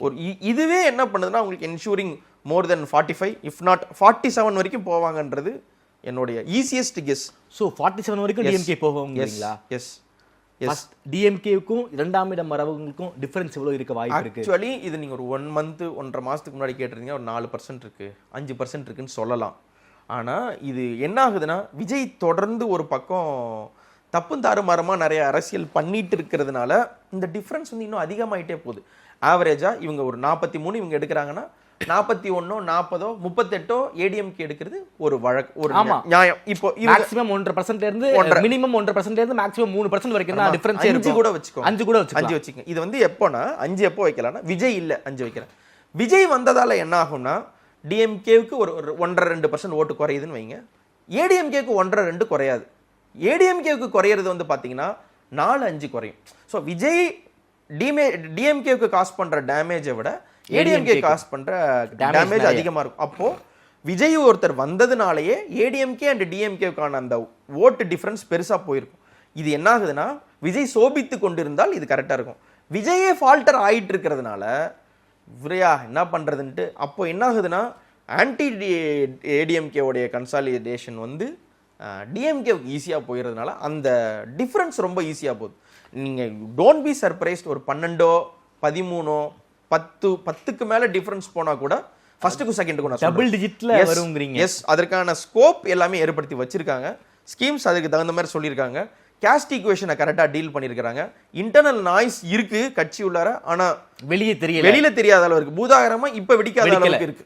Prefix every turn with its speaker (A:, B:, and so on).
A: ஒரு இதுவே என்ன பண்ணுதுன்னா உங்களுக்கு ensuring more then 45 if not 47 வரைக்கும் போவாங்கன்றது என்னுடைய ஈஸியஸ்ட் கெஸ்.
B: ஸோ 47 வரைக்கும் டிஎம்கே போவாங்களா?
A: எஸ்
B: டிஎம்கேவுக்கும் இரண்டாம் இடம் வரவங்களுக்கும் டிஃபரன்ஸ் எவ்வளோ இருக்க வாய்ப்பு இருக்கு?
A: ஆக்சுவலி இது நீங்கள் ஒரு 1 மந்த் 1.5 மாதத்துக்கு முன்னாடி கேட்டிருந்தீங்க ஒரு 4% இருக்கு 5% இருக்குன்னு சொல்லலாம். ஆனால் இது என்ன ஆகுதுன்னா விஜய் தொடர்ந்து ஒரு பக்கம் தப்பும் தாறுமாறமாக நிறைய அரசியல் பண்ணிட்டு இருக்கிறதுனால இந்த டிஃப்ரென்ஸ் வந்து இன்னும் அதிகமாயிட்டே போகுது. ஆவரேஜாக இவங்க ஒரு 43 இவங்க எடுக்கிறாங்கன்னா 41 40 38 ஏடிஎம்கே எடுக்கிறது ஒரு வழக்கு, ஒரு நியாயம். இப்போ
B: மேக்ஸிமம் 1.5% இருந்து மினிமம் 1.5% இருந்து மேக்ஸிமம் 3% வரைக்கும் தான் டிஃபரன்ஸ் இருக்கும்.
A: 5 கூட வச்சுக்கோ, 5 வச்சுக்கோங்க. இது வந்து எப்போனா 5 எப்போ வைக்கலாம்னா விஜய் இல்லை 5 வைக்கிறேன். விஜய் வந்ததால என்ன ஆகும்னா டிஎம்கேவுக்கு ஒரு 1.5-2% ஓட்டு குறையுதுன்னு வைங்க. ஏடிஎம்கேவுக்கு 1.5-2 குறையாது. ஏடிஎம்கேவுக்கு குறையிறது வந்து பார்த்தீங்கன்னா 4-5 குறையும். ஸோ விஜய் டிஎம்கேவுக்கு காசு பண்ற டேமேஜை விட ஏடிஎம்கே காசு பண்ற டேமேஜ் அதிகமா இருக்கும். அப்போ விஜய் ஒருத்தர் வந்ததுனாலேயே ஏடிஎம்கே அண்ட் டிஎம்கேவுக்கான அந்த ஓட்டு டிஃபரன்ஸ் பெருசா போயிருக்கும். இது என்ன ஆகுதுன்னா விஜய் சோபித்து கொண்டிருந்தால் இது கரெக்டா இருக்கும். விஜயே ஃபால்டர் ஆயிட்டு இருக்கிறதுனால விரையா என்ன பண்றதுன்ட்டு அப்போ என்ன ஆகுதுன்னா ஆன்டி ஏடிஎம்கே உடைய கன்சாலிடேஷன் வந்து டிஎம்கேவுக்கு ஈஸியாக போயிடுறதுனால அந்த டிஃப்ரென்ஸ் ரொம்ப ஈஸியாக போகுது. நீங்கள் டோன்ட் பி சர்ப்ரைஸ்ட் ஒரு 12 13 10க்கு மேலே டிஃப்ரென்ஸ் போனால் கூட ஃபர்ஸ்ட்டுக்கும் செகண்டுக்கும்
B: டபுள் டிஜிட்ல வருங்கிறீங்க.
A: எஸ், அதற்கான ஸ்கோப் எல்லாமே ஏற்படுத்தி வச்சிருக்காங்க. ஸ்கீம்ஸ் அதுக்கு தகுந்த மாதிரி சொல்லியிருக்காங்க. கேஸ்ட் ஈக்குவேஷனை கரெக்டாக டீல் பண்ணியிருக்காங்க. இன்டர்னல் நாய்ஸ் இருக்கு கட்சி உள்ளார, ஆனால்
B: வெளியே தெரியாத அளவு இருக்கு.
A: பூதாகரமா இப்போ வெடிக்காத அளவுக்கு இருக்கு.